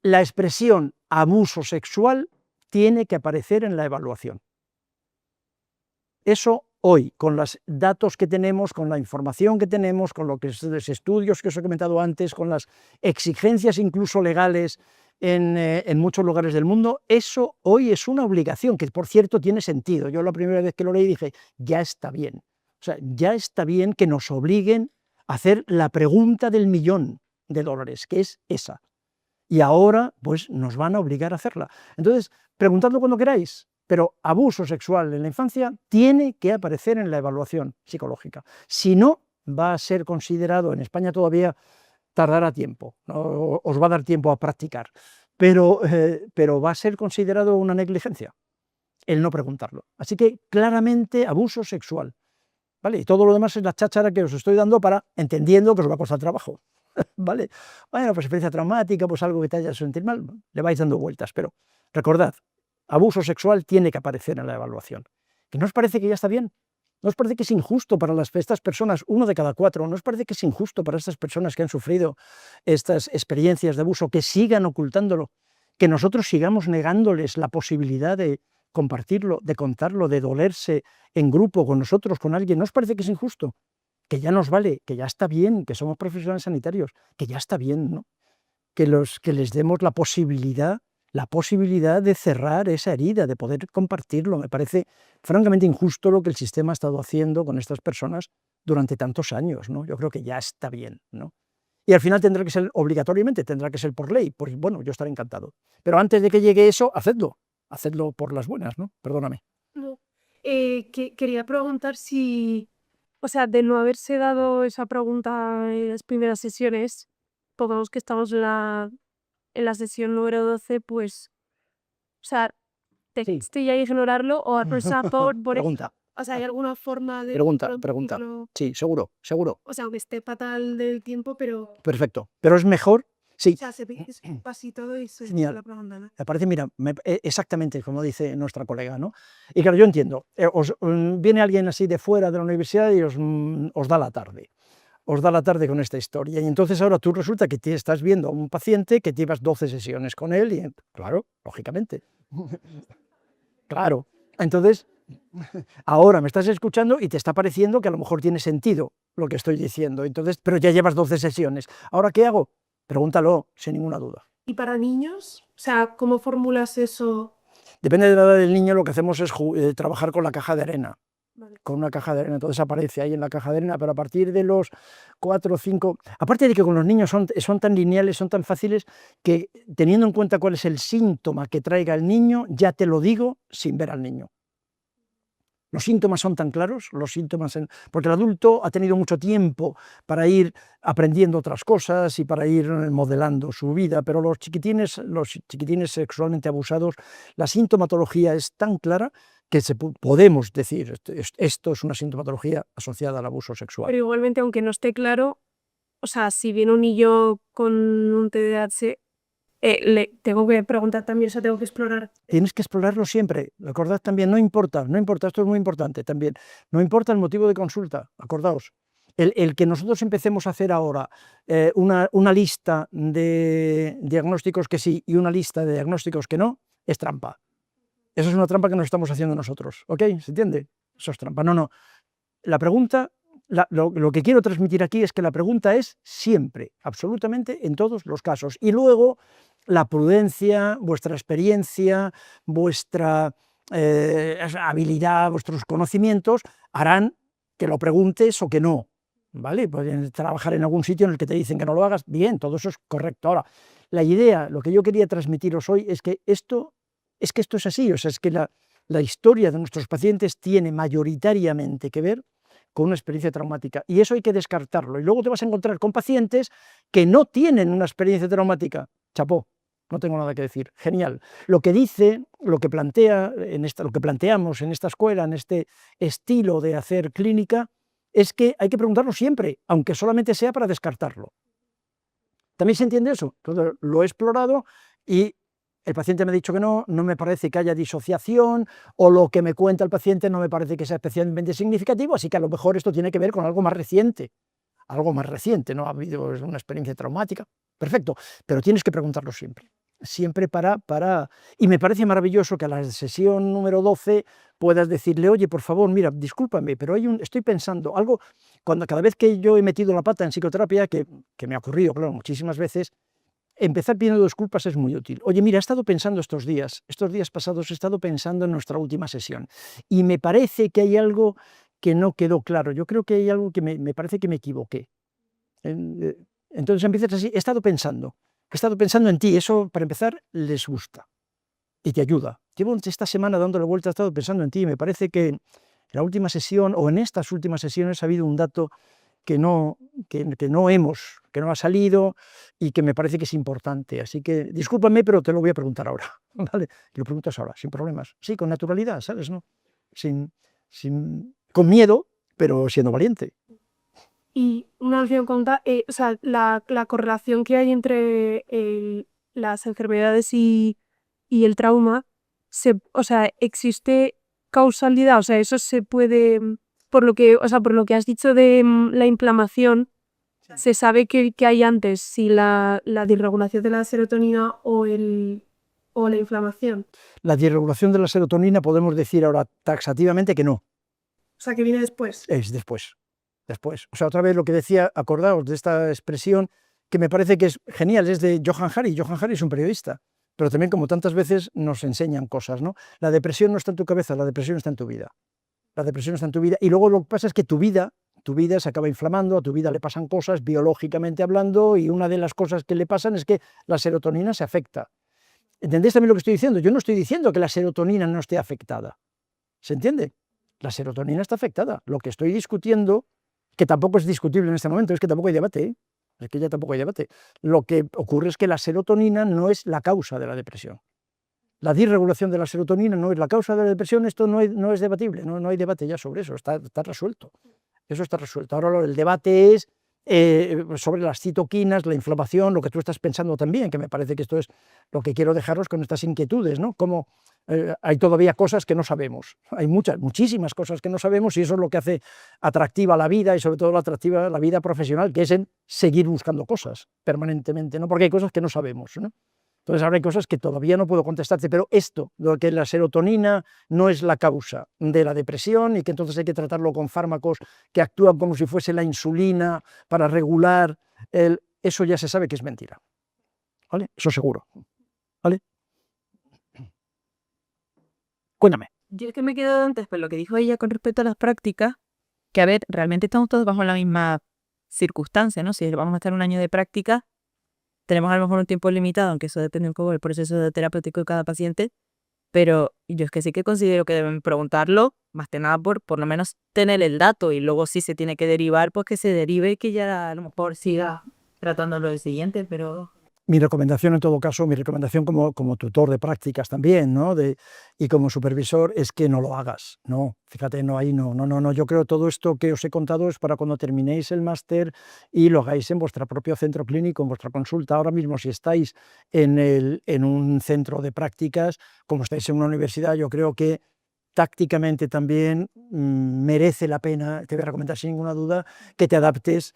la expresión abuso sexual tiene que aparecer en la evaluación. Eso hoy, con los datos que tenemos, con la información que tenemos, con los estudios que os he comentado antes, con las exigencias incluso legales en muchos lugares del mundo, eso hoy es una obligación, que por cierto tiene sentido. Yo la primera vez que lo leí dije, ya está bien. O sea, ya está bien que nos obliguen a hacer la pregunta del $1.000.000, que es esa. Y ahora, pues, nos van a obligar a hacerla. Entonces, preguntadlo cuando queráis, pero abuso sexual en la infancia tiene que aparecer en la evaluación psicológica. Si no, va a ser considerado, en España todavía tardará tiempo, ¿no? Os va a dar tiempo a practicar, pero va a ser considerado una negligencia el no preguntarlo. Así que claramente abuso sexual, ¿vale? Y todo lo demás es la cháchara que os estoy dando para, entendiendo que os va a costar trabajo, ¿vale? Bueno, pues experiencia traumática, pues algo que te haya sentir mal, le vais dando vueltas, pero recordad, abuso sexual tiene que aparecer en la evaluación. ¿Que no os parece que ya está bien? ¿No os parece que es injusto para estas personas, 1 de cada 4, no os parece que es injusto para estas personas que han sufrido estas experiencias de abuso, que sigan ocultándolo, que nosotros sigamos negándoles la posibilidad de compartirlo, de contarlo, de dolerse en grupo con nosotros, con alguien? ¿No os parece que es injusto? Que ya nos vale, que ya está bien, que somos profesionales sanitarios, que ya está bien, ¿no? Que les demos la posibilidad de cerrar esa herida, de poder compartirlo. Me parece francamente injusto lo que el sistema ha estado haciendo con estas personas durante tantos años, ¿no? Yo creo que ya está bien, ¿no? Y al final tendrá que ser, obligatoriamente, tendrá que ser por ley, pues bueno, yo estaré encantado. Pero antes de que llegue eso, hacedlo por las buenas, ¿no? Perdóname. No. Quería preguntar si, O sea, de no haberse dado esa pregunta en las primeras sesiones, todos los que estamos en la sesión número 12, pues, o sea, Sí. texto ya ignorarlo o pensar por Pregunta, o sea, ¿hay alguna forma de pregunta. repetirlo? Sí, seguro. O sea, aunque esté fatal del tiempo, pero, Perfecto. Pero es mejor, o sí. sea, se ve así todo y se Genial. la pregunta, ¿no? Me parece, mira, exactamente como dice nuestra colega, ¿no? Y claro, yo entiendo, viene alguien así de fuera de la universidad y os da la tarde. Os da la tarde con esta historia. Y entonces ahora tú resulta que estás viendo a un paciente que llevas 12 sesiones con él y, claro, lógicamente. Claro. Entonces, ahora me estás escuchando y te está pareciendo que a lo mejor tiene sentido lo que estoy diciendo. Entonces, pero ya llevas 12 sesiones. ¿Ahora qué hago? Pregúntalo, sin ninguna duda. ¿Y para niños? O sea, ¿cómo formulas eso? Depende de la edad del niño, lo que hacemos es trabajar con la caja de arena. Vale. Con una caja de arena, entonces aparece ahí en la caja de arena, pero a partir de los 4 o 5, aparte de que con los niños son tan lineales, son tan fáciles, que teniendo en cuenta cuál es el síntoma que traiga el niño, ya te lo digo sin ver al niño. Los síntomas son tan claros, porque el adulto ha tenido mucho tiempo para ir aprendiendo otras cosas y para ir modelando su vida, pero los chiquitines sexualmente abusados, la sintomatología es tan clara que podemos decir, esto es una sintomatología asociada al abuso sexual. Pero igualmente, aunque no esté claro, o sea, si viene un niño con un TDAH, le tengo que preguntar también, o sea, tengo que explorar. Tienes que explorarlo siempre, recordad también, no importa, esto es muy importante también, no importa el motivo de consulta, acordaos. El que nosotros empecemos a hacer ahora una lista de diagnósticos que sí y una lista de diagnósticos que no, es trampa. Eso es una trampa que nos estamos haciendo nosotros, ¿ok? ¿Se entiende? Eso es trampa. No. La pregunta, lo que quiero transmitir aquí es que la pregunta es siempre, absolutamente, en todos los casos. Y luego la prudencia, vuestra experiencia, vuestra habilidad, vuestros conocimientos harán que lo preguntes o que no. ¿Vale? Puedes trabajar en algún sitio en el que te dicen que no lo hagas, bien, todo eso es correcto. Ahora, la idea, lo que yo quería transmitiros hoy es que esto es así, o sea, es que la historia de nuestros pacientes tiene mayoritariamente que ver con una experiencia traumática, y eso hay que descartarlo. Y luego te vas a encontrar con pacientes que no tienen una experiencia traumática. Chapó, no tengo nada que decir, genial. Lo que planteamos en esta escuela, en este estilo de hacer clínica, es que hay que preguntarlo siempre, aunque solamente sea para descartarlo. ¿También se entiende eso? Entonces, lo he explorado y el paciente me ha dicho que no me parece que haya disociación, o lo que me cuenta el paciente no me parece que sea especialmente significativo, así que a lo mejor esto tiene que ver con algo más reciente, no ha habido una experiencia traumática, perfecto, pero tienes que preguntarlo siempre. siempre y me parece maravilloso que a la sesión número 12 puedas decirle, oye, por favor, mira, discúlpame, pero estoy pensando algo, cada vez que yo he metido la pata en psicoterapia, que me ha ocurrido, claro, muchísimas veces, empezar pidiendo disculpas es muy útil. Oye, mira, he estado pensando estos días pasados he estado pensando en nuestra última sesión, y me parece que hay algo que no quedó claro, yo creo que hay algo que me parece que me equivoqué. Entonces empiezas así, he estado pensando en ti, eso para empezar les gusta y te ayuda. Llevo esta semana dándole vuelta, he estado pensando en ti y me parece que en la última sesión o en estas últimas sesiones ha habido un dato que no ha salido y que me parece que es importante. Así que discúlpame, pero te lo voy a preguntar ahora, ¿vale? Y lo preguntas ahora, sin problemas. Sí, con naturalidad, ¿sabes? ¿No? Con miedo, pero siendo valiente. Y una opción conta, o sea, la correlación que hay entre las enfermedades y el trauma, o sea, existe causalidad, o sea, eso se puede, por lo que has dicho de la inflamación, se sabe que hay antes, si la disregulación de la serotonina o la inflamación. La disregulación de la serotonina podemos decir ahora taxativamente que no. O sea, que viene después. Es después. O sea, otra vez lo que decía, acordaos de esta expresión que me parece que es genial, es de Johann Hari. Johann Hari es un periodista, pero también como tantas veces nos enseñan cosas, ¿no? La depresión no está en tu cabeza, la depresión está en tu vida. La depresión está en tu vida y luego lo que pasa es que tu vida se acaba inflamando, a tu vida le pasan cosas biológicamente hablando y una de las cosas que le pasan es que la serotonina se afecta. ¿Entendéis también lo que estoy diciendo? Yo no estoy diciendo que la serotonina no esté afectada. ¿Se entiende? La serotonina está afectada. Lo que estoy discutiendo, que tampoco es discutible en este momento, es que tampoco hay debate, ¿eh? Es que ya tampoco hay debate. Lo que ocurre es que la serotonina no es la causa de la depresión. La disregulación de la serotonina no es la causa de la depresión, esto no es debatible, no hay debate ya sobre eso, está resuelto. Eso está resuelto. Ahora el debate es sobre las citoquinas, la inflamación, lo que tú estás pensando también, que me parece que esto es lo que quiero dejaros con estas inquietudes, ¿no? Como hay todavía cosas que no sabemos, hay muchísimas cosas que no sabemos y eso es lo que hace atractiva la vida y sobre todo atractiva la vida profesional, que es en seguir buscando cosas permanentemente, ¿no? Porque hay cosas que no sabemos, ¿no? Entonces ahora hay cosas que todavía no puedo contestarte, pero esto, lo que la serotonina no es la causa de la depresión y que entonces hay que tratarlo con fármacos que actúan como si fuese la insulina para regular, eso ya se sabe que es mentira, ¿vale? Eso seguro, ¿vale? Cuéntame. Yo es que me quedo antes por lo que dijo ella con respecto a las prácticas, que a ver, realmente estamos todos bajo la misma circunstancia, ¿no? Si vamos a estar un año de práctica, tenemos a lo mejor un tiempo limitado, aunque eso depende un poco del proceso terapéutico de cada paciente, pero yo es que sí que considero que deben preguntarlo, más que nada por lo menos tener el dato y luego si se tiene que derivar, pues que se derive y que ya a lo mejor siga tratándolo del siguiente, pero... Mi recomendación en todo caso, como tutor de prácticas también, ¿no? Y como supervisor es que no lo hagas, no, fíjate, no, yo creo que todo esto que os he contado es para cuando terminéis el máster y lo hagáis en vuestro propio centro clínico, en vuestra consulta. Ahora mismo si estáis en un centro de prácticas, como estáis en una universidad, yo creo que tácticamente también merece la pena, te voy a recomendar sin ninguna duda, que te adaptes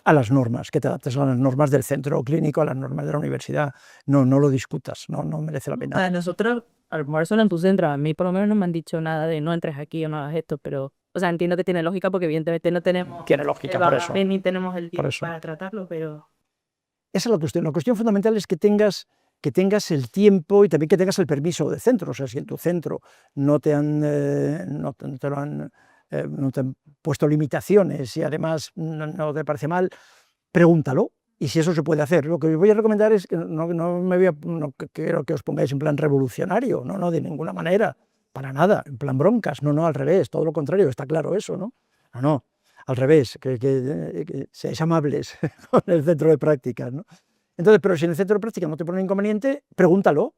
a las normas, que te adaptes a las normas del centro clínico, a las normas de la universidad, no lo discutas, no merece la pena. A nosotros, a lo mejor solo en tu centro, a mí por lo menos no me han dicho nada de no entres aquí o no hagas esto, pero, o sea, entiendo que tiene lógica porque evidentemente no tenemos... Tiene lógica, por eso. Ni tenemos el tiempo para tratarlo, pero... Esa es la cuestión. La cuestión fundamental es que tengas el tiempo y también que tengas el permiso del centro. O sea, si en tu centro no te han puesto limitaciones y además no te parece mal, pregúntalo. Y si eso se puede hacer. Lo que os voy a recomendar es que no quiero que os pongáis en plan revolucionario, no, de ninguna manera, para nada, en plan broncas, no, al revés, todo lo contrario, está claro eso, ¿no? No, al revés, que seáis amables con el centro de prácticas, ¿no? Entonces, pero si en el centro de prácticas no te pone inconveniente, pregúntalo,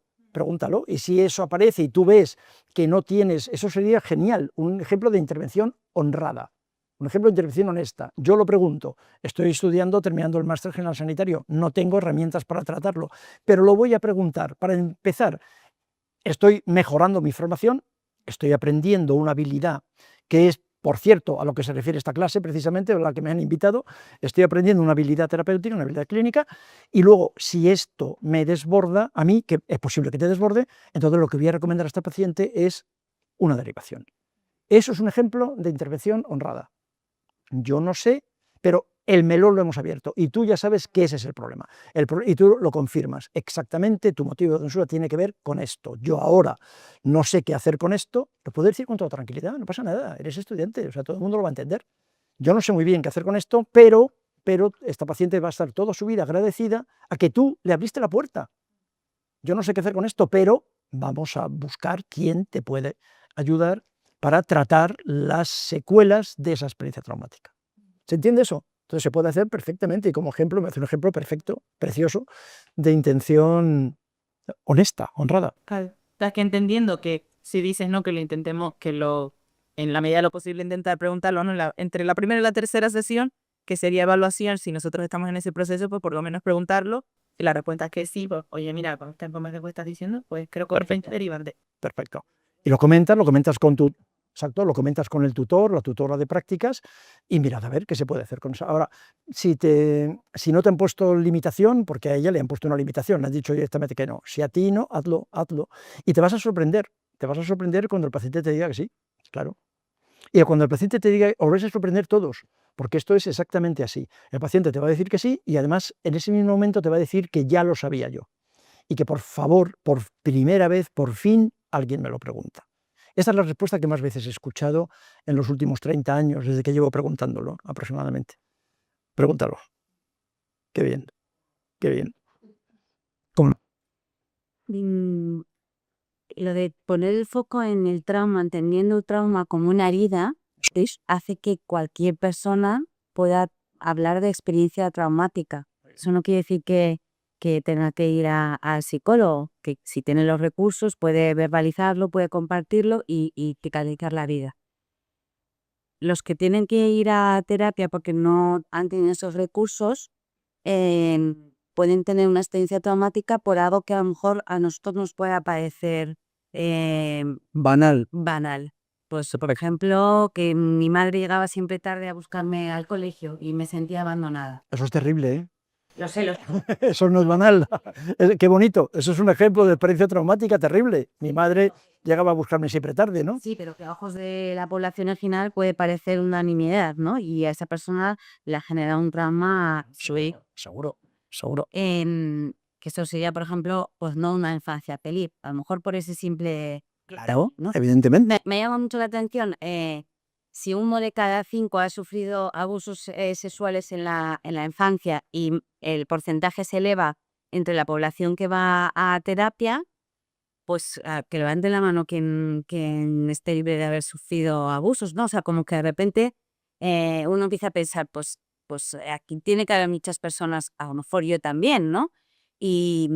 y si eso aparece y tú ves que no tienes, eso sería genial, un ejemplo de intervención honrada, un ejemplo de intervención honesta. Yo lo pregunto, estoy estudiando, terminando el máster general sanitario, no tengo herramientas para tratarlo, pero lo voy a preguntar. Para empezar, estoy mejorando mi formación, estoy aprendiendo una habilidad que es Por cierto, a lo que se refiere esta clase, precisamente, a la que me han invitado, estoy aprendiendo una habilidad terapéutica, una habilidad clínica, y luego, si esto me desborda, a mí, que es posible que te desborde, entonces lo que voy a recomendar a esta paciente es una derivación. Eso es un ejemplo de intervención honrada. Yo no sé, pero el melón lo hemos abierto y tú ya sabes que ese es el problema. Y tú lo confirmas. Exactamente, tu motivo de consulta tiene que ver con esto. Yo ahora no sé qué hacer con esto, lo puedo decir con toda tranquilidad, no pasa nada, eres estudiante, o sea, todo el mundo lo va a entender. Yo no sé muy bien qué hacer con esto, pero esta paciente va a estar toda su vida agradecida a que tú le abriste la puerta. Yo no sé qué hacer con esto, pero vamos a buscar quién te puede ayudar para tratar las secuelas de esa experiencia traumática. ¿Se entiende eso? Entonces se puede hacer perfectamente y como ejemplo me hace un ejemplo perfecto, precioso, de intención honesta, honrada. Claro. Estás que entendiendo que si dices no, que lo intentemos, en la medida de lo posible intentar preguntarlo, ¿no? Entre la primera y la tercera sesión, que sería evaluación, si nosotros estamos en ese proceso, pues por lo menos preguntarlo. Y la respuesta es que sí, pues, oye, mira, con esta información que estás diciendo, pues creo que Perfecto. derivarte. Perfecto. Y lo comentas con tu... Exacto, lo comentas con el tutor, la tutora de prácticas, y mirad a ver qué se puede hacer con eso. Ahora, si no te han puesto limitación, porque a ella le han puesto una limitación, le han dicho directamente que no. Si a ti no, hazlo, hazlo. Y te vas a sorprender cuando el paciente te diga que sí, claro. Y cuando el paciente te diga, os vais a sorprender todos, porque esto es exactamente así. El paciente te va a decir que sí, y además en ese mismo momento te va a decir que ya lo sabía yo. Y que por favor, por primera vez, por fin, alguien me lo pregunta. Esta es la respuesta que más veces he escuchado en los últimos 30 años, desde que llevo preguntándolo aproximadamente. Pregúntalo. Qué bien, qué bien. ¿Cómo? Lo de poner el foco en el trauma, entendiendo el trauma como una herida, hace que cualquier persona pueda hablar de experiencia traumática. Eso no quiere decir que tenga que ir al psicólogo, que si tiene los recursos puede verbalizarlo, puede compartirlo y cicatrizar la vida. Los que tienen que ir a terapia porque no han tenido esos recursos, pueden tener una experiencia traumática por algo que a lo mejor a nosotros nos pueda parecer Banal. Pues, por ejemplo, que mi madre llegaba siempre tarde a buscarme al colegio y me sentía abandonada. Eso es terrible, ¿eh? Lo sé. Eso no es banal. Qué bonito. Eso es un ejemplo de experiencia traumática terrible. Mi madre llegaba a buscarme siempre tarde, ¿no? Sí, pero que a ojos de la población en general puede parecer una nimiedad, ¿no? Y a esa persona le ha generado un trauma. Seguro. Que eso sería, por ejemplo, pues no una infancia feliz. A lo mejor por ese simple... Claro, ¿no? Evidentemente. Me llama mucho la atención, si 1 de cada 5 ha sufrido abusos sexuales en la infancia y el porcentaje se eleva entre la población que va a terapia, pues que levante la mano quien esté libre de haber sufrido abusos, ¿no? O sea, como que de repente uno empieza a pensar, pues aquí tiene que haber muchas personas, a lo mejor yo también, ¿no? Y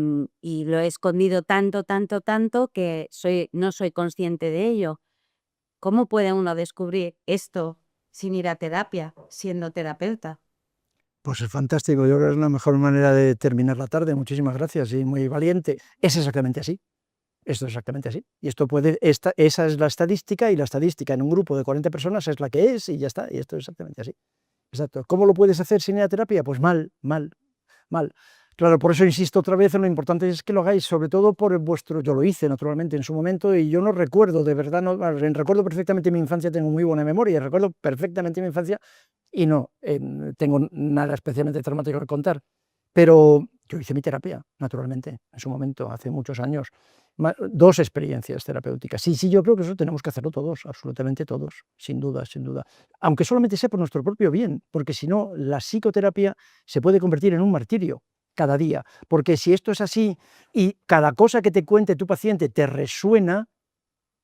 lo he escondido tanto que no soy consciente de ello. ¿Cómo puede uno descubrir esto sin ir a terapia, siendo terapeuta? Pues es fantástico. Yo creo que es la mejor manera de terminar la tarde. Muchísimas gracias y muy valiente. Es exactamente así. Esto es exactamente así. Y esa es la estadística, y la estadística en un grupo de 40 personas es la que es, y ya está. Y esto es exactamente así. Exacto. ¿Cómo lo puedes hacer sin ir a terapia? Pues mal. Claro, por eso insisto otra vez en lo importante es que lo hagáis, sobre todo por vuestro... Yo lo hice naturalmente en su momento y yo no recuerdo, de verdad, recuerdo perfectamente mi infancia, tengo muy buena memoria, recuerdo perfectamente mi infancia y no tengo nada especialmente traumático que contar. Pero yo hice mi terapia, naturalmente, en su momento, hace muchos años. 2 experiencias terapéuticas. Sí, yo creo que eso tenemos que hacerlo todos, absolutamente todos, sin duda. Aunque solamente sea por nuestro propio bien, porque si no, la psicoterapia se puede convertir en un martirio cada día. Porque si esto es así y cada cosa que te cuente tu paciente te resuena,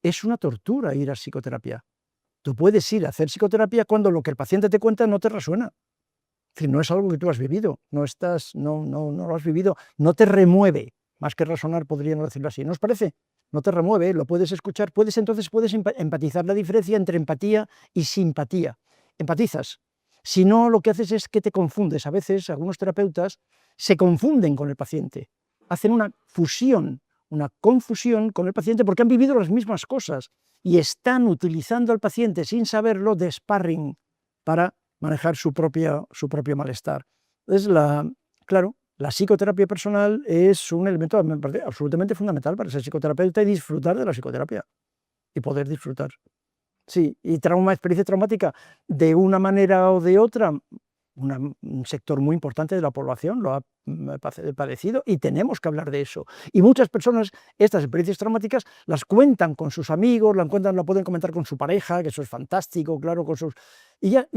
es una tortura ir a psicoterapia. Tú puedes ir a hacer psicoterapia cuando lo que el paciente te cuenta no te resuena. Es decir, no es algo que tú has vivido, no lo has vivido, no te remueve, más que resonar podríamos decirlo así, ¿no os parece? No te remueve, lo puedes escuchar, puedes empatizar. La diferencia entre empatía y simpatía. Empatizas. Si no, lo que haces es que te confundes. A veces algunos terapeutas se confunden con el paciente, hacen una confusión con el paciente porque han vivido las mismas cosas y están utilizando al paciente sin saberlo de sparring para manejar su propio malestar. Entonces, claro, la psicoterapia personal es un elemento, me parece, absolutamente fundamental para ser psicoterapeuta y disfrutar de la psicoterapia y poder disfrutar. Sí, y experiencia traumática, de una manera o de otra, un sector muy importante de la población lo ha padecido y tenemos que hablar de eso. Y muchas personas estas experiencias traumáticas las cuentan con sus amigos, la pueden comentar con su pareja, que eso es fantástico, claro, y ya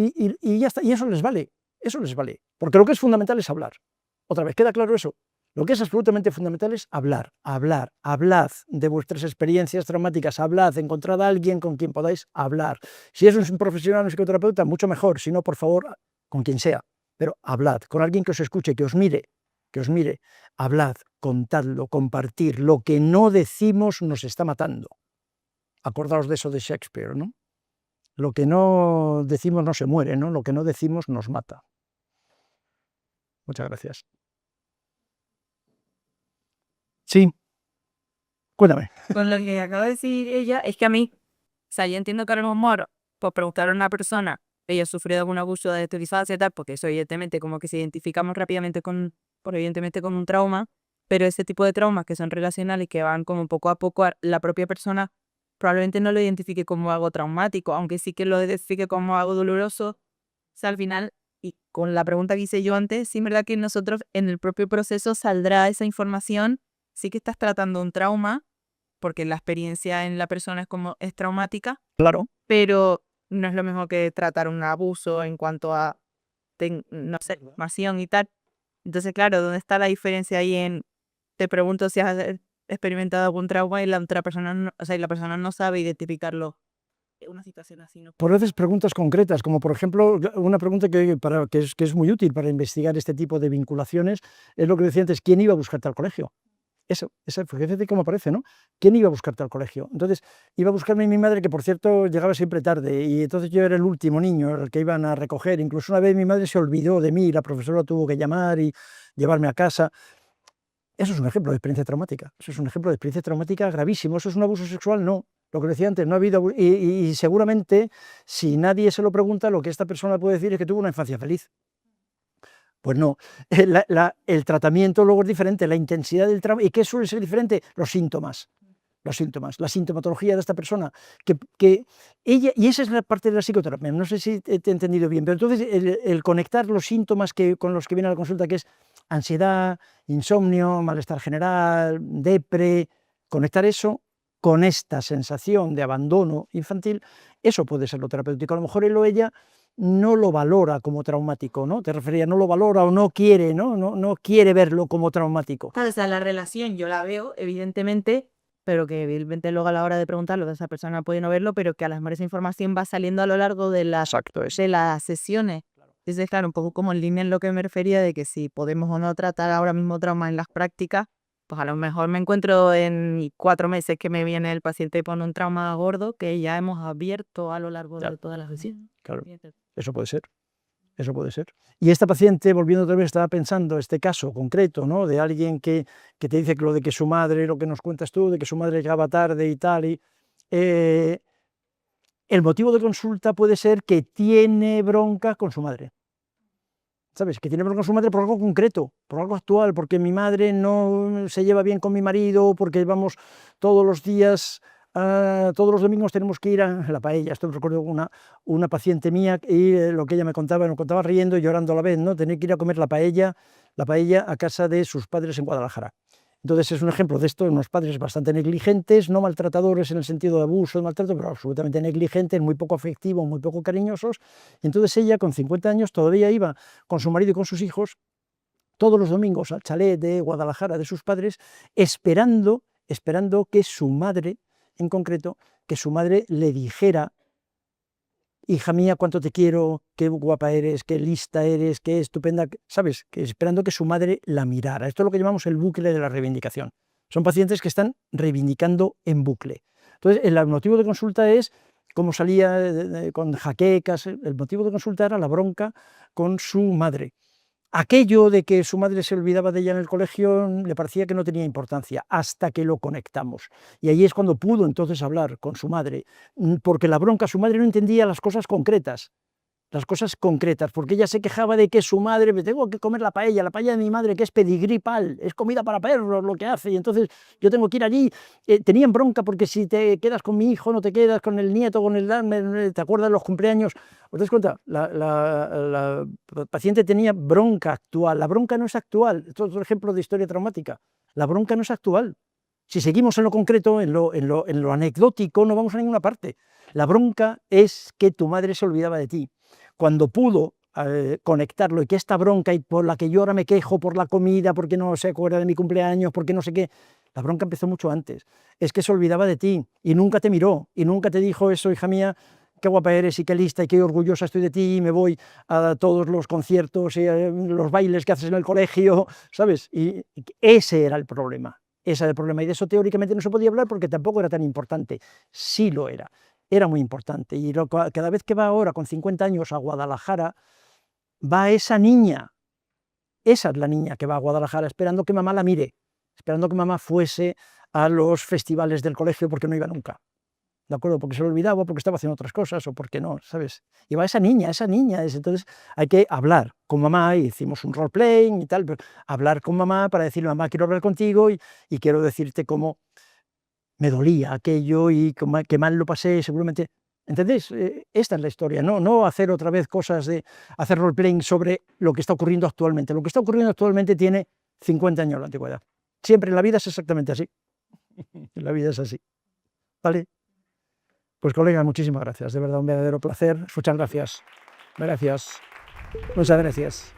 está, y eso les vale, porque lo que es fundamental es hablar. Otra vez, ¿queda claro eso? Lo que es absolutamente fundamental es hablar, hablad de vuestras experiencias traumáticas, hablad, encontrad a alguien con quien podáis hablar. Si es un profesional, un psicoterapeuta, mucho mejor, si no, por favor, con quien sea, pero hablad, con alguien que os escuche, que os mire, hablad, contadlo, compartir, lo que no decimos nos está matando. Acordaos de eso de Shakespeare, ¿no? Lo que no decimos no se muere, ¿no? Lo que no decimos nos mata. Muchas gracias. Sí, cuéntame. Con lo que acaba de decir ella, es que a mí, o sea, yo entiendo que a lo mejor, por preguntar a una persona, ella ha sufrido algún abuso de tu infancia y tal, porque eso evidentemente como que se identificamos rápidamente evidentemente con un trauma, pero ese tipo de traumas que son relacionales y que van como poco a poco, la propia persona probablemente no lo identifique como algo traumático, aunque sí que lo identifique como algo doloroso. O sea, al final, y con la pregunta que hice yo antes, sí es verdad que nosotros en el propio proceso saldrá esa información, sí que estás tratando un trauma, porque la experiencia en la persona es traumática, Claro. pero no es lo mismo que tratar un abuso en cuanto a, no sé, información y tal. Entonces, claro, ¿dónde está la diferencia ahí te pregunto si has experimentado algún trauma y la otra persona, y la persona no sabe identificarlo? Una situación así, ¿no? Por veces preguntas concretas, como por ejemplo, una pregunta que es muy útil para investigar este tipo de vinculaciones, es lo que decía antes, ¿quién iba a buscarte al colegio? Fíjate cómo aparece, ¿no? ¿Quién iba a buscarte al colegio? Entonces, iba a buscarme mi madre, que por cierto llegaba siempre tarde, y entonces yo era el último niño, el que iban a recoger. Incluso una vez mi madre se olvidó de mí, la profesora tuvo que llamar y llevarme a casa. Eso es un ejemplo de experiencia traumática, eso es un ejemplo de experiencia traumática gravísimo. ¿Eso es un abuso sexual? No. Lo que decía antes, no ha habido y seguramente, si nadie se lo pregunta, lo que esta persona puede decir es que tuvo una infancia feliz. Pues no, el tratamiento luego es diferente, la intensidad del trauma. ¿Y qué suele ser diferente? Los síntomas, la sintomatología de esta persona, que ella, y esa es la parte de la psicoterapia, no sé si te he entendido bien, pero entonces el conectar los síntomas con los que viene a la consulta, que es ansiedad, insomnio, malestar general, depre, conectar eso con esta sensación de abandono infantil, eso puede ser lo terapéutico. A lo mejor él o ella no lo valora como traumático, ¿no? Te refería, no lo valora o no quiere, no quiere verlo como traumático. Claro, o sea, la relación yo la veo, evidentemente, pero que evidentemente luego a la hora de preguntarlo, esa persona puede no verlo, pero que a lo mejor esa información va saliendo a lo largo de las sesiones. Entonces, claro, un poco como en línea en lo que me refería de que si podemos o no tratar ahora mismo trauma en las prácticas, pues a lo mejor me encuentro en 4 meses que me viene el paciente con un trauma gordo que ya hemos abierto a lo largo de todas las sesiones. Claro, eso puede ser. Eso puede ser. Y esta paciente, volviendo otra vez, estaba pensando este caso concreto, ¿no? De alguien que te dice que lo de que su madre, lo que nos cuentas tú, de que su madre llegaba tarde y tal. El motivo de consulta puede ser que tiene bronca con su madre. ¿Sabes? Que tiene bronca con su madre por algo concreto, por algo actual, porque mi madre no se lleva bien con mi marido, porque vamos todos los días, todos los domingos tenemos que ir a la paella. Esto me recuerdo una paciente mía y lo que ella me contaba riendo y llorando a la vez, ¿no? Tener que ir a comer la paella a casa de sus padres en Guadalajara. Entonces es un ejemplo de esto, unos padres bastante negligentes, no maltratadores en el sentido de abuso, de maltrato, pero absolutamente negligentes, muy poco afectivos, muy poco cariñosos. Y entonces ella, con 50 años, todavía iba con su marido y con sus hijos todos los domingos al chalet de Guadalajara de sus padres, esperando que su madre, en concreto, que su madre le dijera: hija mía, cuánto te quiero, qué guapa eres, qué lista eres, qué estupenda, ¿sabes? Que esperando que su madre la mirara. Esto es lo que llamamos el bucle de la reivindicación. Son pacientes que están reivindicando en bucle. Entonces, el motivo de consulta es cómo salía con jaquecas. El motivo de consulta era la bronca con su madre. aquello de que su madre se olvidaba de ella en el colegio le parecía que no tenía importancia, hasta que lo conectamos. Y ahí es cuando pudo entonces hablar con su madre, porque la bronca, su madre no entendía las cosas concretas, porque ella se quejaba de que su madre, me tengo que comer la paella de mi madre, que es pedigrí pal, es comida para perros lo que hace, y entonces yo tengo que ir allí. Tenían bronca porque si te quedas con mi hijo, no te quedas con el nieto, te acuerdas de los cumpleaños. ¿Os das cuenta? La paciente tenía bronca actual, la bronca no es actual, esto es otro ejemplo de historia traumática, la bronca no es actual. Si seguimos en lo concreto, en lo anecdótico, no vamos a ninguna parte. La bronca es que tu madre se olvidaba de ti. Cuando pudo conectarlo, y que esta bronca y por la que yo ahora me quejo por la comida, porque no se acuerda de mi cumpleaños, porque no sé qué, la bronca empezó mucho antes. Es que se olvidaba de ti y nunca te miró y nunca te dijo eso, hija mía, qué guapa eres y qué lista y qué orgullosa estoy de ti, y me voy a todos los conciertos y los bailes que haces en el colegio, ¿sabes? Y ese era el problema. Ese era el problema, y de eso teóricamente no se podía hablar porque tampoco era tan importante. Sí lo era muy importante, y cada vez que va ahora con 50 años a Guadalajara, va esa niña, esa es la niña que va a Guadalajara esperando que mamá la mire, esperando que mamá fuese a los festivales del colegio porque no iba nunca, ¿de acuerdo? Porque se lo olvidaba, porque estaba haciendo otras cosas, o porque no, ¿sabes? Y va esa niña, entonces hay que hablar con mamá, y hicimos un role-playing y tal, pero hablar con mamá para decirle, mamá, quiero hablar contigo y quiero decirte cómo me dolía aquello y que mal lo pasé, seguramente. ¿Entendéis? Esta es la historia, no hacer otra vez cosas de hacer role-playing sobre lo que está ocurriendo actualmente. Lo que está ocurriendo actualmente tiene 50 años de antigüedad. Siempre en la vida es exactamente así. En la vida es así. ¿Vale? Pues colega, muchísimas gracias. De verdad, un verdadero placer. Muchas gracias. Gracias. Muchas gracias.